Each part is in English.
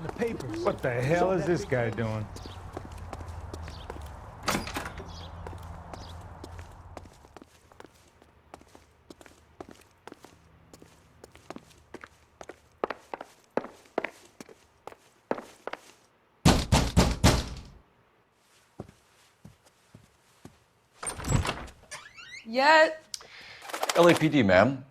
the papers. What the hell is this guy doing? Yeah. LAPD, ma'am.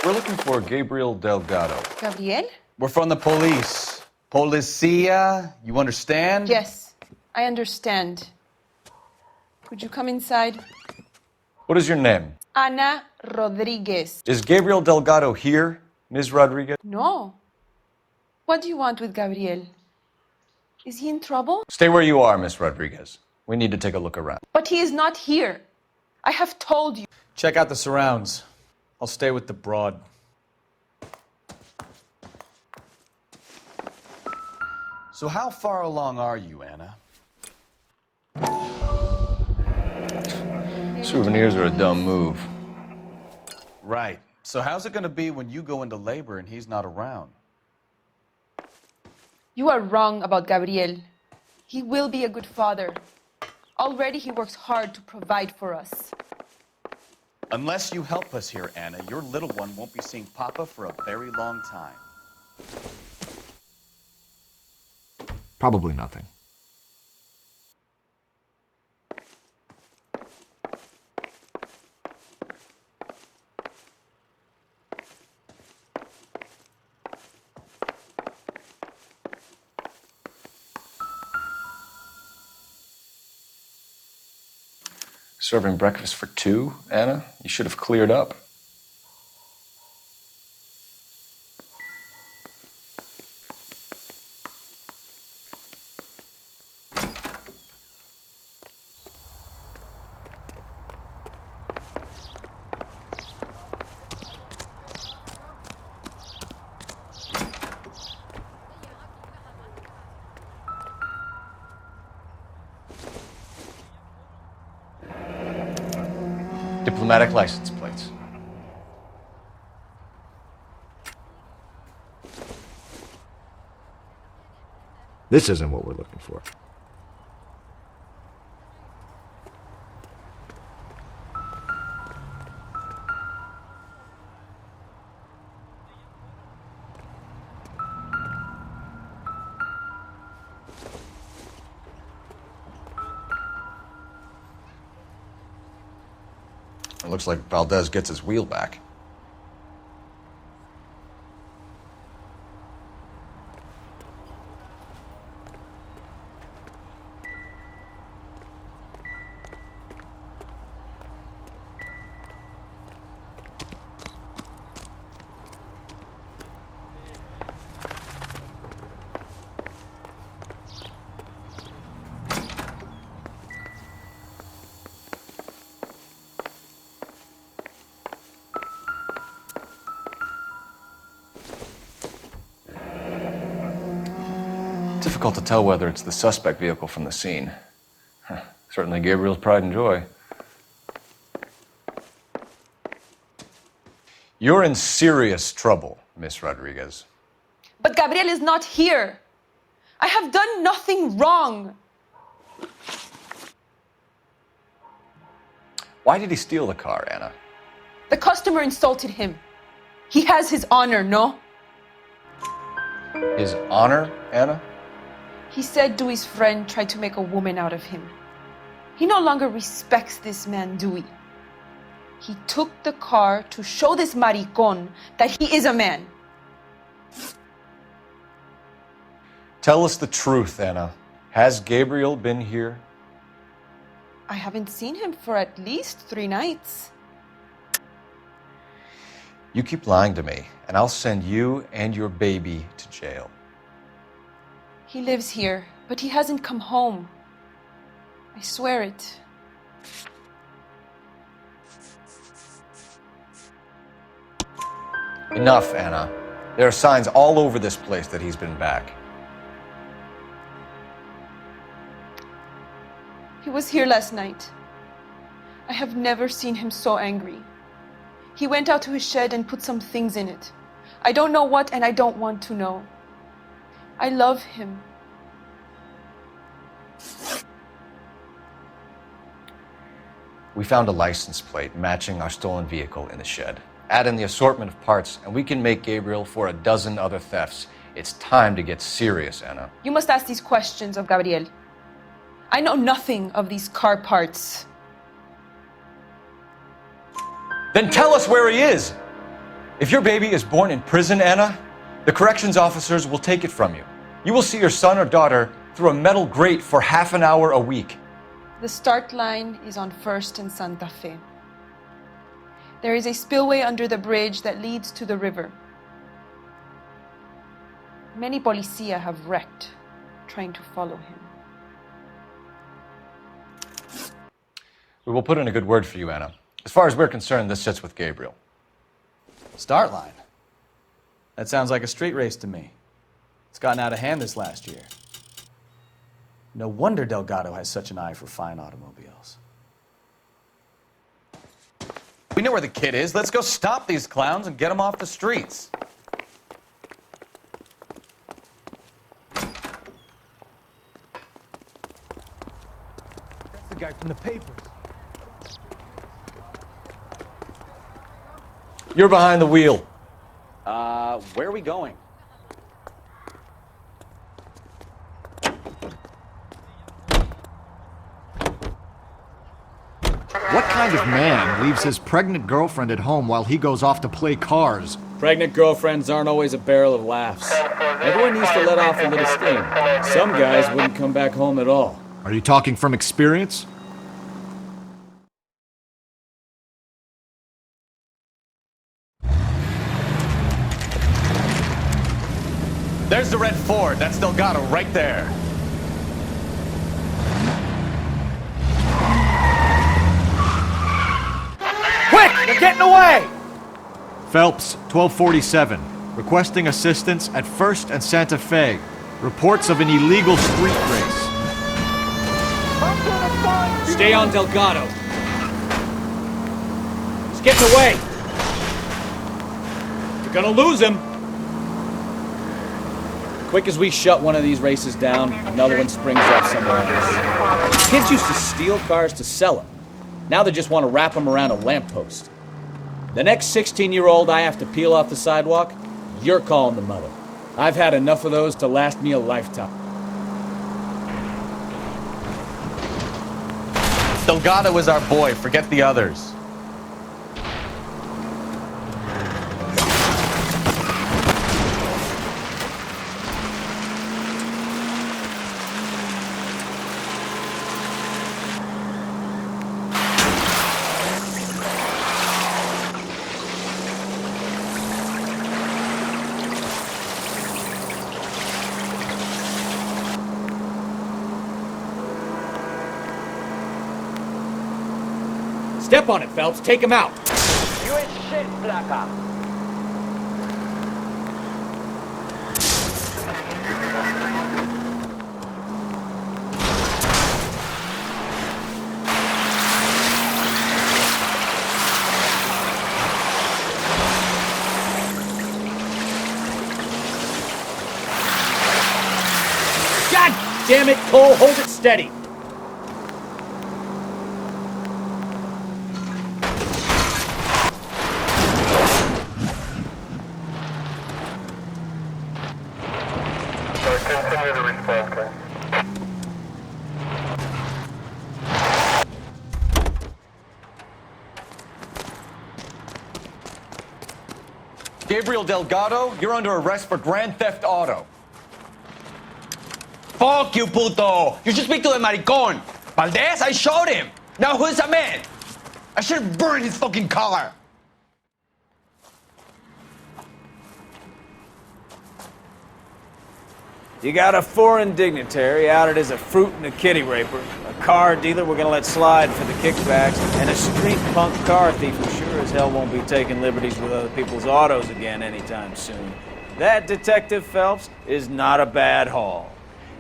We're looking for Gabriel Delgado. Gabriel? We're from the police. Policia, you understand? Yes, I understand. Could you come inside? What is your name? Ana Rodriguez. Is Gabriel Delgado here, Ms. Rodriguez? No. What do you want with Gabriel? Is he in trouble? Stay where you are, Ms. Rodriguez. We need to take a look around. But he is not here. I have told you. Check out the surrounds. I'll stay with the broad. So how far along are you, Anna? Souvenirs are a dumb move. Right. So how's it going to be when you go into labor and he's not around? You are wrong about Gabriel. He will be a good father. Already he works hard to provide for us. Unless you help us here, Anna, your little one won't be seeing Papa for a very long time. Probably nothing. Serving breakfast for two, Anna? You should have cleared up. Diplomatic license plates. This isn't what we're looking for. It looks like Valdez gets his wheel back. Difficult to tell whether it's the suspect vehicle from the scene. Certainly Gabriel's pride and joy. You're in serious trouble, Miss Rodriguez. But Gabriel is not here. I have done nothing wrong. Why did he steal the car, Anna? The customer insulted him. He has his honor, no? His honor, Anna? He said Dewey's friend tried to make a woman out of him. He no longer respects this man, Dewey. He took the car to show this maricón that he is a man. Tell us the truth, Anna. Has Gabriel been here? I haven't seen him for at least 3 nights. You keep lying to me, and I'll send you and your baby to jail. He lives here, but he hasn't come home. I swear it. Enough, Anna. There are signs all over this place that he's been back. He was here last night. I have never seen him so angry. He went out to his shed and put some things in it. I don't know what, and I don't want to know. I love him. We found a license plate matching our stolen vehicle in the shed. Add in the assortment of parts, and we can make Gabriel for a dozen other thefts. It's time to get serious, Anna. You must ask these questions of Gabriel. I know nothing of these car parts. Then tell us where he is! If your baby is born in prison, Anna, the corrections officers will take it from you. You will see your son or daughter through a metal grate for half an hour a week. The start line is on 1st and Santa Fe. There is a spillway under the bridge that leads to the river. Many policia have wrecked trying to follow him. We will put in a good word for you, Anna. As far as we're concerned, this sits with Gabriel. Start line? That sounds like a street race to me. It's gotten out of hand this last year. No wonder Delgado has such an eye for fine automobiles. We know where the kid is. Let's go stop these clowns and get him off the streets. That's the guy from the papers. You're behind the wheel. Where are we going? What kind of man leaves his pregnant girlfriend at home while he goes off to play cars? Pregnant girlfriends aren't always a barrel of laughs. Everyone needs to let off a little steam. Some guys wouldn't come back home at all. Are you talking from experience? There's the red Ford. That's Delgado right there. Quick! They're getting away! Phelps, 1247. Requesting assistance at 1st and Santa Fe. Reports of an illegal street race. Stay on Delgado. He's getting away. You're gonna lose him. Quick as we shut one of these races down, another one springs up somewhere else. Kids used to steal cars to sell them. Now they just want to wrap them around a lamppost. The next 16-year-old I have to peel off the sidewalk, you're calling the mother. I've had enough of those to last me a lifetime. Delgado is our boy. Forget the others. Step on it, Phelps. Take him out. You ain't shit, Flaca. God damn it, Cole. Hold it steady. Continue the response, guys. Gabriel Delgado, you're under arrest for grand theft auto. Fuck you, puto! You should speak to the maricon. Valdez, I showed him. Now who's the man? I should have burned his fucking car. You got a foreign dignitary outed as a fruit and a kitty raper, a car dealer we're gonna let slide for the kickbacks, and a street punk car thief who sure as hell won't be taking liberties with other people's autos again anytime soon. That, Detective Phelps, is not a bad haul.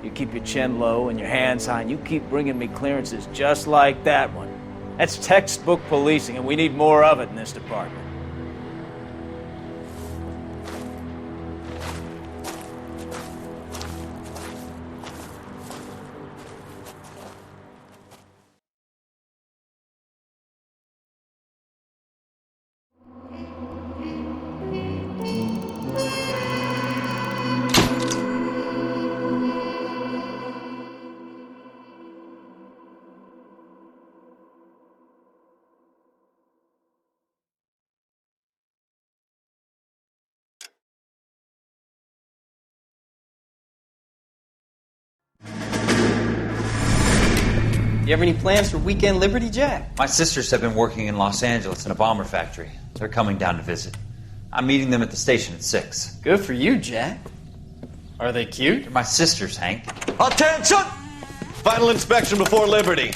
You keep your chin low and your hands high, and you keep bringing me clearances just like that one. That's textbook policing, and we need more of it in this department. You have any plans for Weekend Liberty, Jack? My sisters have been working in Los Angeles in a bomber factory. They're coming down to visit. I'm meeting them at the station at 6. Good for you, Jack. Are they cute? They're my sisters, Hank. Attention! Final inspection before Liberty.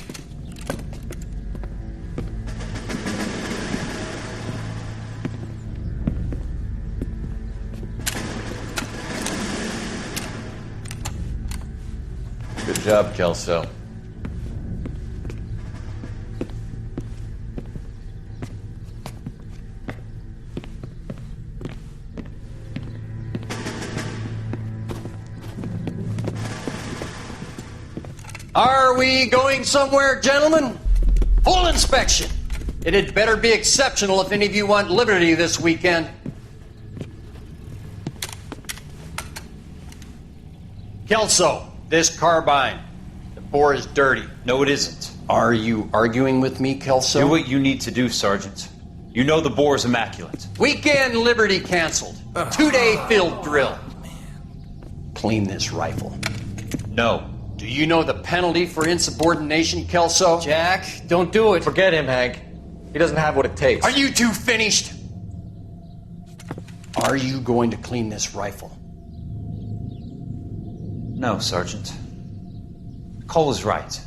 Good job, Kelso. Are we going somewhere, gentlemen? Full inspection. It had better be exceptional if any of you want liberty this weekend. Kelso, this carbine. The bore is dirty. No, it isn't. Are you arguing with me, Kelso? Do what you need to do, Sergeant. You know the bore is immaculate. Weekend liberty canceled. 2-day field drill. Clean this rifle. No. Do you know the penalty for insubordination, Kelso? Jack, don't do it. Forget him, Hank. He doesn't have what it takes. Are you two finished? Are you going to clean this rifle? No, Sergeant. Cole is right.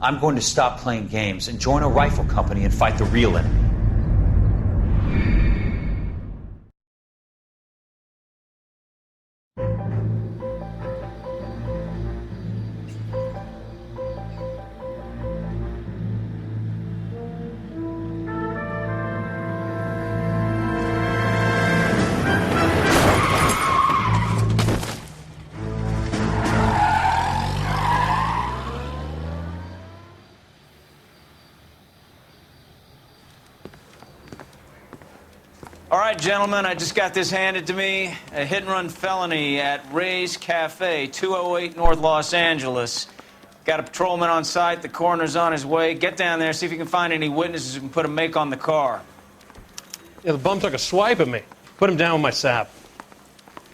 I'm going to stop playing games and join a rifle company and fight the real enemy. All right, gentlemen, I just got this handed to me. A hit-and-run felony at Ray's Cafe, 208 North Los Angeles. Got a patrolman on site. The coroner's on his way. Get down there, see if you can find any witnesses who can put a make on the car. Yeah, the bum took a swipe at me. Put him down with my sap.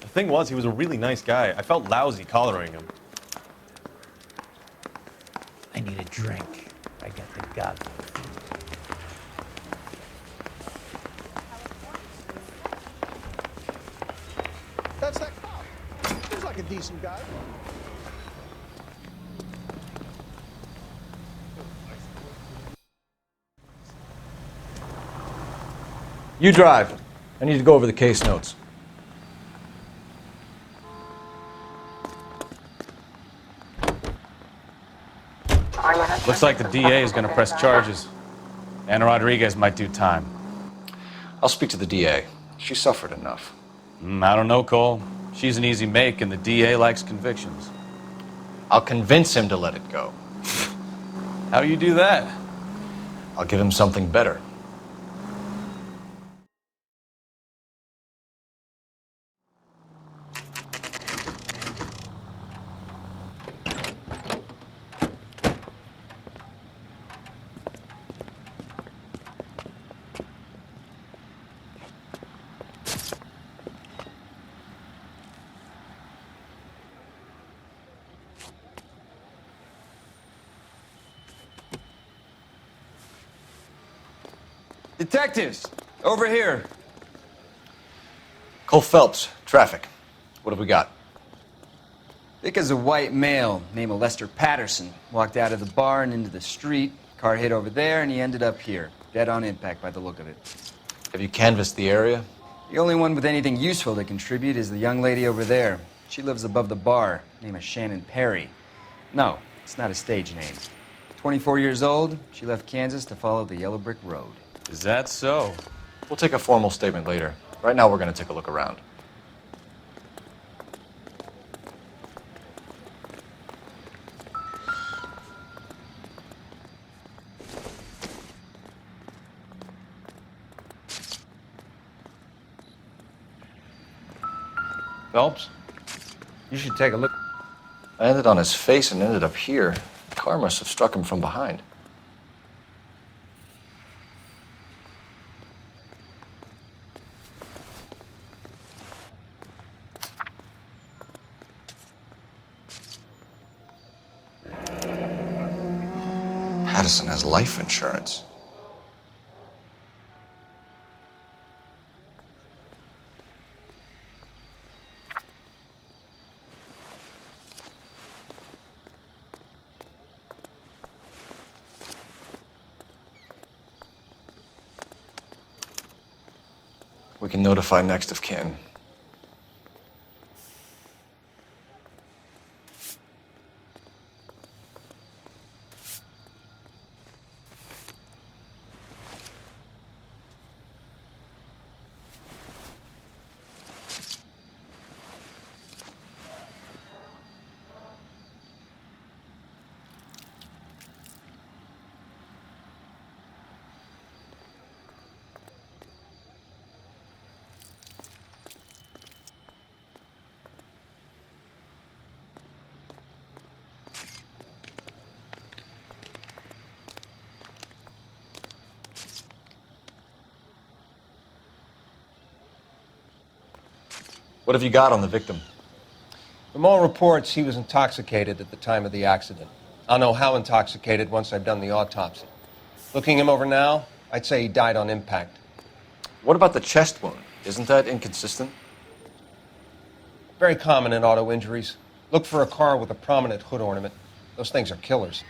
The thing was, he was a really nice guy. I felt lousy collaring him. I need a drink. I got the gut. That's that cop. Seems like a decent guy. You drive. I need to go over the case notes. Looks like the DA is going to press charges. Anna Rodriguez might do time. I'll speak to the DA. She suffered enough. I don't know, Cole. She's an easy make, and the DA likes convictions. I'll convince him to let it go. How you do that? I'll give him something better. Detectives, over here. Cole Phelps, traffic. What have we got? Thick as a white male named Lester Patterson walked out of the bar and into the street. Car hit over there, and he ended up here. Dead on impact by the look of it. Have you canvassed the area? The only one with anything useful to contribute is the young lady over there. She lives above the bar. Name is Shannon Perry. No, it's not a stage name. 24 years old, she left Kansas to follow the Yellow Brick Road. Is that so? We'll take a formal statement later. Right now, we're going to take a look around. Phelps? You should take a look. I landed on his face and ended up here. The car must have struck him from behind. Addison has life insurance. We can notify next of kin. What have you got on the victim? From all reports, he was intoxicated at the time of the accident. I'll know how intoxicated once I've done the autopsy. Looking him over now, I'd say he died on impact. What about the chest wound? Isn't that inconsistent? Very common in auto injuries. Look for a car with a prominent hood ornament. Those things are killers.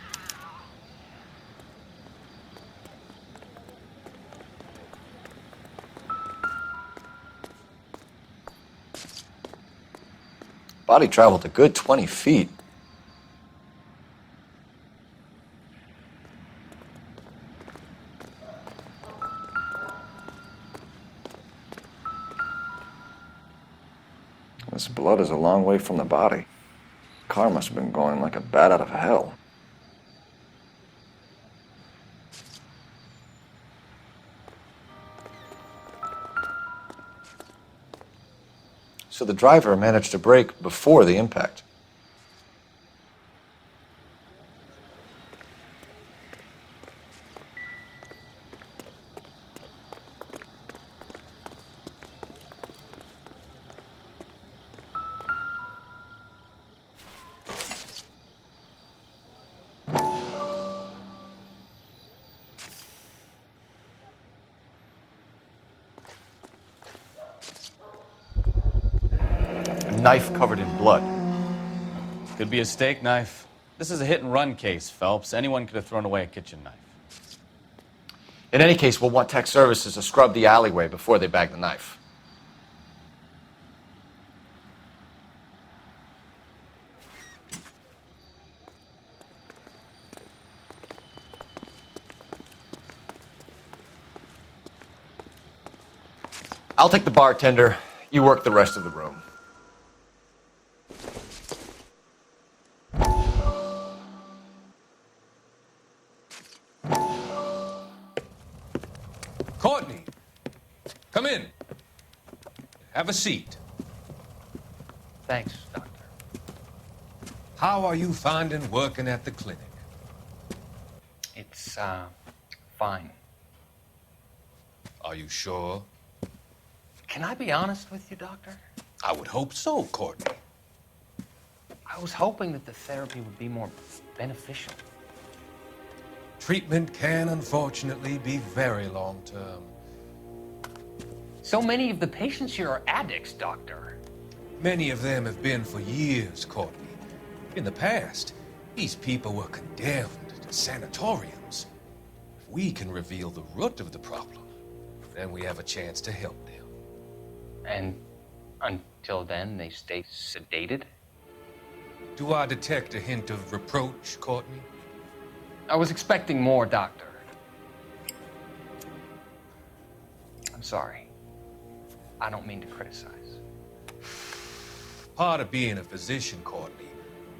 Body traveled a good 20 feet. This blood is a long way from the body. Car must have been going like a bat out of hell. So the driver managed to brake before the impact. Knife covered in blood. Could be a steak knife. This is a hit-and-run case, Phelps. Anyone could have thrown away a kitchen knife. In any case, we'll want tech services to scrub the alleyway before they bag the knife. I'll take the bartender. You work the rest of the room. Courtney, come in. Have a seat. Thanks, Doctor. How are you finding working at the clinic? It's, fine. Are you sure? Can I be honest with you, Doctor? I would hope so, Courtney. I was hoping that the therapy would be more beneficial. Treatment can, unfortunately, be very long-term. So many of the patients here are addicts, Doctor. Many of them have been for years, Courtney. In the past, these people were condemned to sanatoriums. If we can reveal the root of the problem, then we have a chance to help them. And until then, they stay sedated? Do I detect a hint of reproach, Courtney? I was expecting more, Doctor. I'm sorry. I don't mean to criticize. Part of being a physician, Courtney,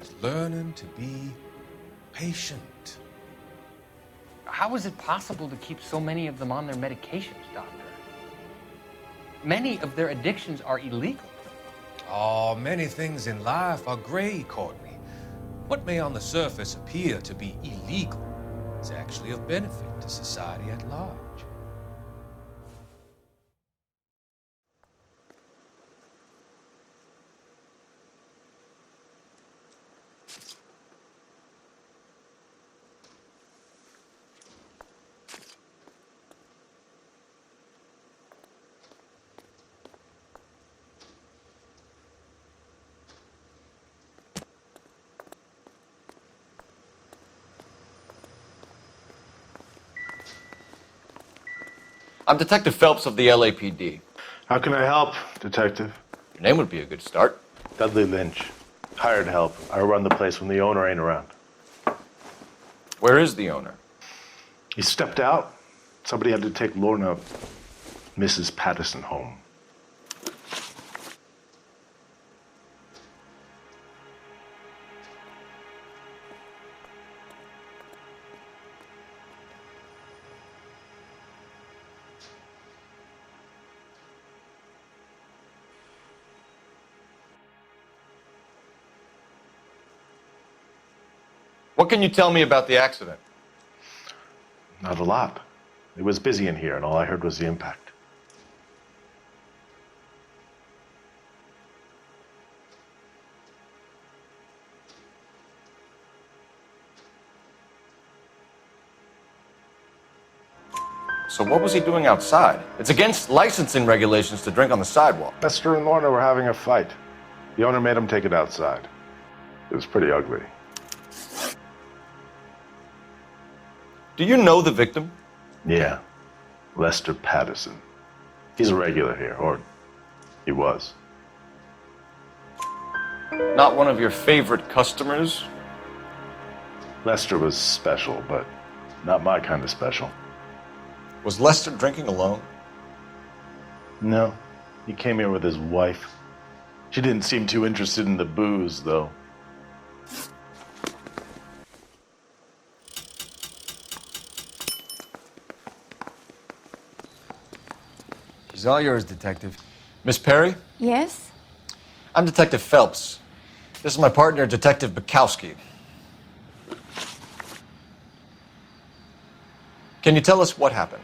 is learning to be patient. How is it possible to keep so many of them on their medications, Doctor? Many of their addictions are illegal. Oh, many things in life are gray, Courtney. What may on the surface appear to be illegal is actually of benefit to society at large. I'm Detective Phelps of the LAPD. How can I help, Detective? Your name would be a good start. Dudley Lynch. Hired help. I run the place when the owner ain't around. Where is the owner? He stepped out. Somebody had to take Lorna, Mrs. Patterson, home. What can you tell me about the accident? Not a lot. It was busy in here, and all I heard was the impact. So what was he doing outside? It's against licensing regulations to drink on the sidewalk. Lester and Lorna were having a fight. The owner made him take it outside. It was pretty ugly. Do you know the victim? Yeah. Lester Patterson. He's a regular here, or he was. Not one of your favorite customers? Lester was special, but not my kind of special. Was Lester drinking alone? No. He came here with his wife. She didn't seem too interested in the booze, though. She's all yours, Detective. Miss Perry? Yes? I'm Detective Phelps. This is my partner, Detective Bukowski. Can you tell us what happened?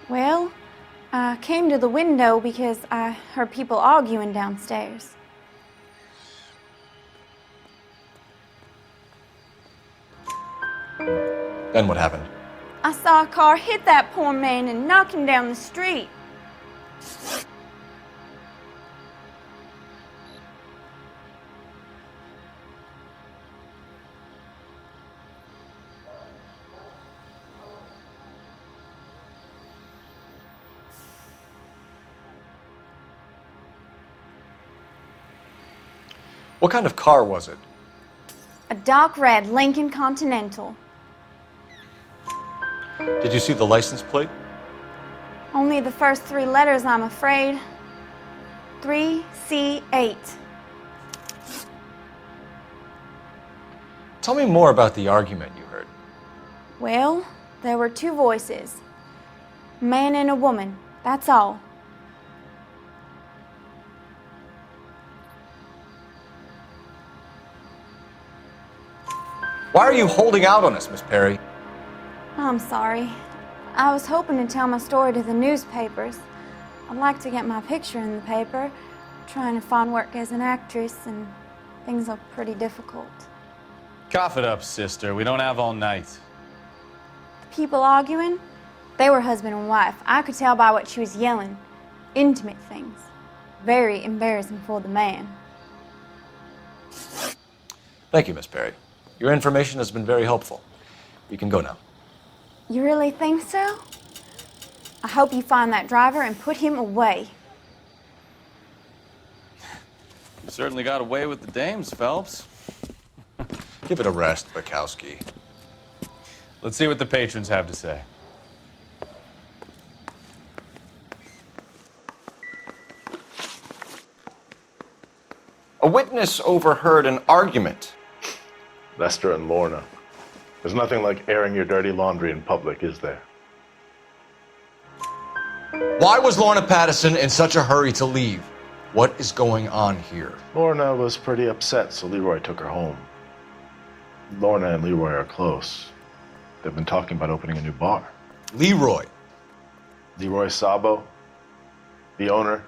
Well, I came to the window because I heard people arguing downstairs. Then what happened? I saw a car hit that poor man and knock him down the street. What kind of car was it? A dark red Lincoln Continental. Did you see the license plate? Only the first three letters, I'm afraid. 3C8. Tell me more about the argument you heard. Well, there were two voices. A man and a woman, that's all. Why are you holding out on us, Miss Perry? I'm sorry. I was hoping to tell my story to the newspapers. I'd like to get my picture in the paper. Trying to find work as an actress, and things are pretty difficult. Cough it up, sister. We don't have all night. The people arguing, they were husband and wife. I could tell by what she was yelling. Intimate things. Very embarrassing for the man. Thank you, Miss Perry. Your information has been very helpful. You can go now. You really think so? I hope you find that driver and put him away. You certainly got away with the dames, Phelps. Give it a rest, Bukowski. Let's see what the patrons have to say. A witness overheard an argument. Lester and Lorna. There's nothing like airing your dirty laundry in public, is there? Why was Lorna Patterson in such a hurry to leave? What is going on here? Lorna was pretty upset, so Leroy took her home. Lorna and Leroy are close. They've been talking about opening a new bar. Leroy? Leroy Sabo, the owner.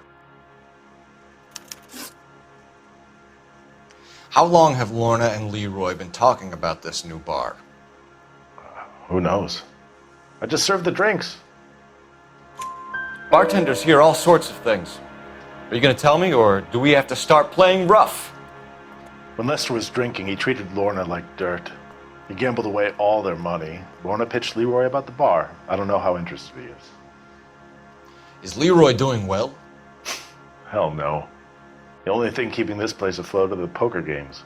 How long have Lorna and Leroy been talking about this new bar? Who knows? I just served the drinks. Bartenders hear all sorts of things. Are you going to tell me, or do we have to start playing rough? When Lester was drinking, he treated Lorna like dirt. He gambled away all their money. Lorna pitched Leroy about the bar. I don't know how interested he is. Is Leroy doing well? Hell no. The only thing keeping this place afloat are the poker games.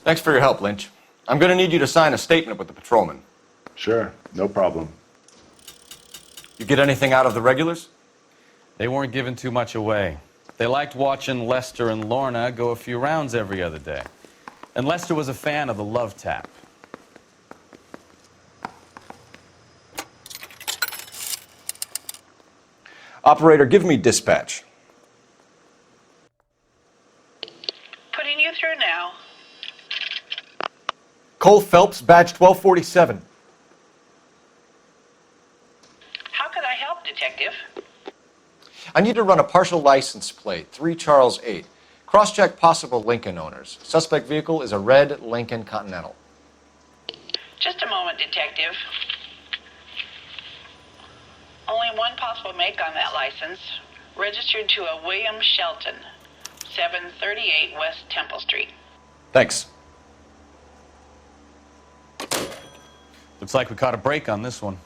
Thanks for your help, Lynch. I'm gonna need you to sign a statement with the patrolman. Sure, no problem. You get anything out of the regulars? They weren't giving too much away. They liked watching Lester and Lorna go a few rounds every other day. And Lester was a fan of the love tap. Operator, give me dispatch. Putting you through now. Cole Phelps, badge 1247. How could I help, Detective? I need to run a partial license plate, 3 Charles 8. Cross-check possible Lincoln owners. Suspect vehicle is a red Lincoln Continental. Just a moment, Detective. Only one possible make on that license. Registered to a William Shelton, 738 West Temple Street. Thanks. Looks like we caught a break on this one.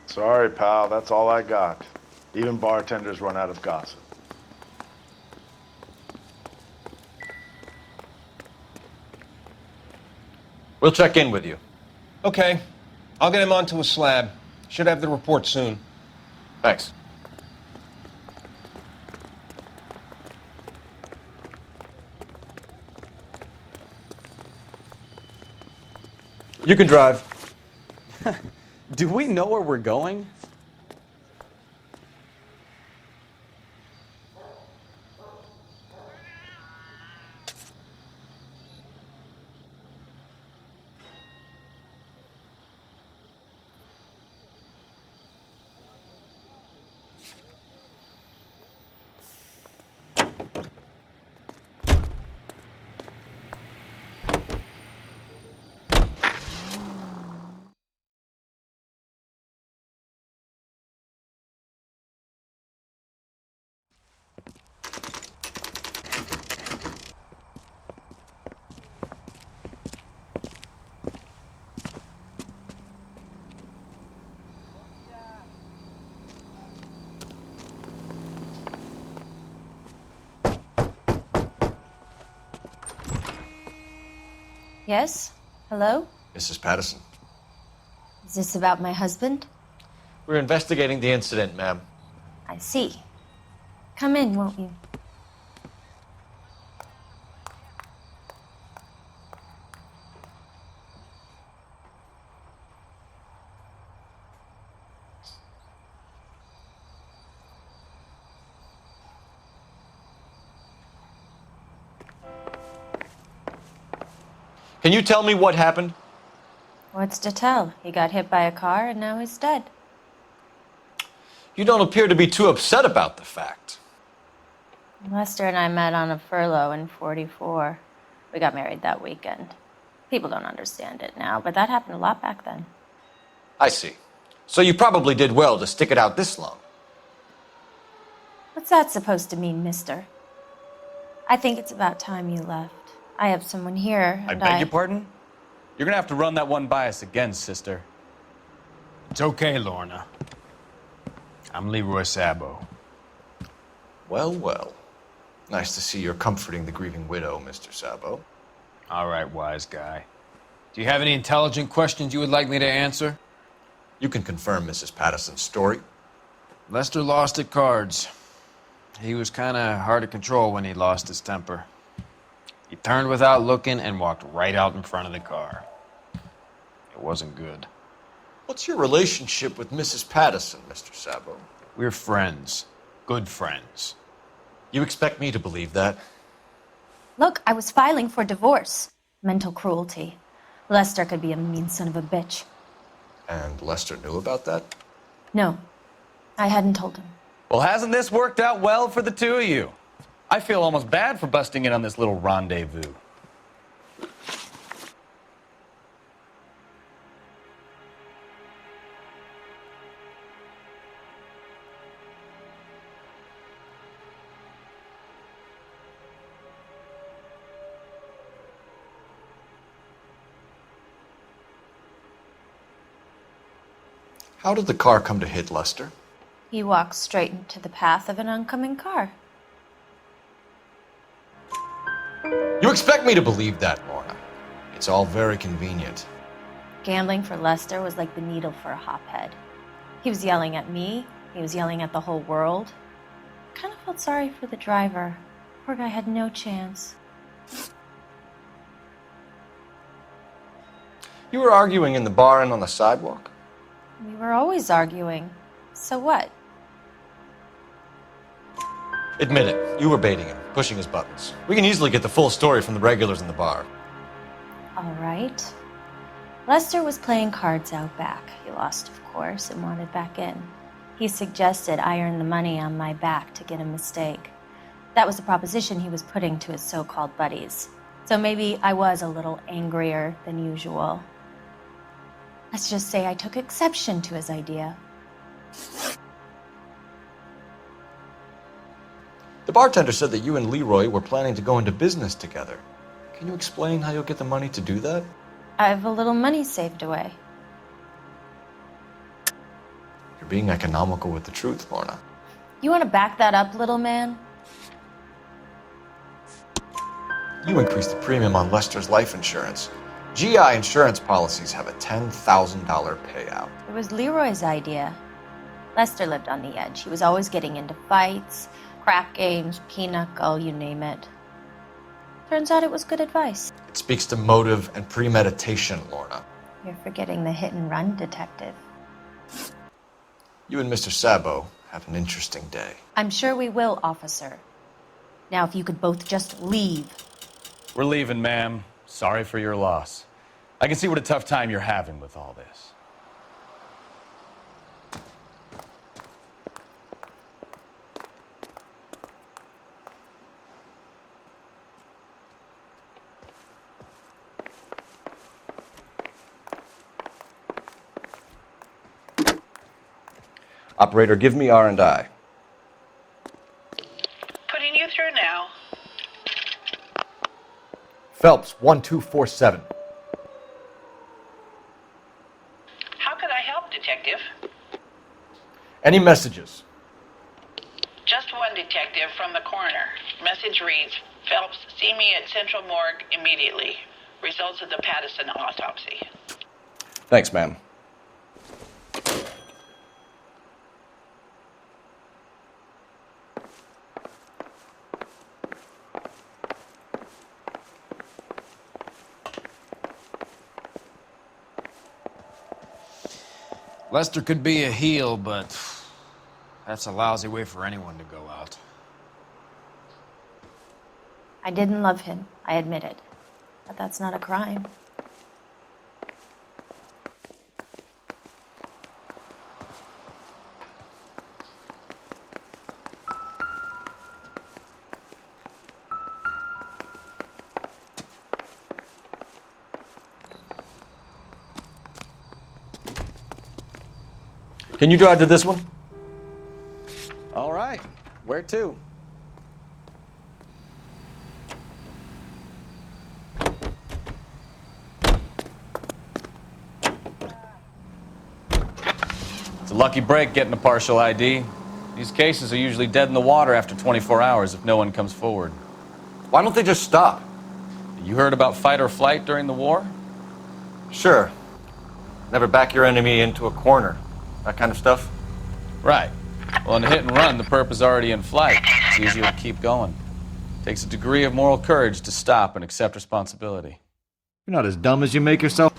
Sorry, pal, that's all I got. Even bartenders run out of gossip. We'll check in with you. Okay. I'll get him onto a slab. Should have the report soon. Thanks. You can drive. Do we know where we're going? Yes? Hello? Mrs. Patterson. Is this about my husband? We're investigating the incident, ma'am. I see. Come in, won't you? Can you tell me what happened? What's to tell? He got hit by a car and now he's dead. You don't appear to be too upset about the fact. Lester and I met on a furlough in '44. We got married that weekend. People don't understand it now, but that happened a lot back then. I see. So you probably did well to stick it out this long. What's that supposed to mean, mister? I think it's about time you left. I have someone here, I and beg your pardon? You're gonna have to run that one by us again, sister. It's okay, Lorna. I'm Leroy Sabo. Well, well. Nice to see you're comforting the grieving widow, Mr. Sabo. All right, wise guy. Do you have any intelligent questions you would like me to answer? You can confirm Mrs. Patterson's story. Lester lost at cards. He was kind of hard to control when he lost his temper. He turned without looking and walked right out in front of the car. It wasn't good. What's your relationship with Mrs. Patterson, Mr. Sabo? We're friends. Good friends. You expect me to believe that? Look, I was filing for divorce. Mental cruelty. Lester could be a mean son of a bitch. And Lester knew about that? No, I hadn't told him. Well, hasn't this worked out well for the two of you? I feel almost bad for busting in on this little rendezvous. How did the car come to hit Lester? He walked straight into the path of an oncoming car. You expect me to believe that, Lorna? It's all very convenient. Gambling for Lester was like the needle for a hophead. He was yelling at me. He was yelling at the whole world. I kind of felt sorry for the driver. Poor guy had no chance. You were arguing in the bar and on the sidewalk? We were always arguing. So what? Admit it, you were baiting him, pushing his buttons. We can easily get the full story from the regulars in the bar. All right. Lester was playing cards out back. He lost, of course, and wanted back in. He suggested I earn the money on my back to get a mistake. That was the proposition he was putting to his so-called buddies. So maybe I was a little angrier than usual. Let's just say I took exception to his idea. The bartender said that you and Leroy were planning to go into business together. Can you explain how you'll get the money to do that? I have a little money saved away. You're being economical with the truth, Lorna. You want to back that up, little man? You increased the premium on Lester's life insurance. GI insurance policies have a $10,000 payout. It was Leroy's idea. Lester lived on the edge. He was always getting into fights, crap games, pinochle, you name it. Turns out it was good advice. It speaks to motive and premeditation, Lorna. You're forgetting the hit-and-run detective. You and Mr. Sabo have an interesting day. I'm sure we will, officer. Now, if you could both just leave. We're leaving, ma'am. Sorry for your loss. I can see what a tough time you're having with all this. Operator, give me R&I. Putting you through now. Phelps, 1247. How could I help, Detective? Any messages? Just one detective from the coroner. Message reads, Phelps, see me at Central Morgue immediately. Results of the Pattison autopsy. Thanks, ma'am. Lester could be a heel, but that's a lousy way for anyone to go out. I didn't love him, I admit it. But that's not a crime. Can you drive to this one? All right. Where to? It's a lucky break getting a partial ID. These cases are usually dead in the water after 24 hours if no one comes forward. Why don't they just stop? You heard about fight or flight during the war? Sure. Never back your enemy into a corner. That kind of stuff? Right. Well, in a hit and run, the perp is already in flight. It's easier to keep going. Takes a degree of moral courage to stop and accept responsibility. You're not as dumb as you make yourself.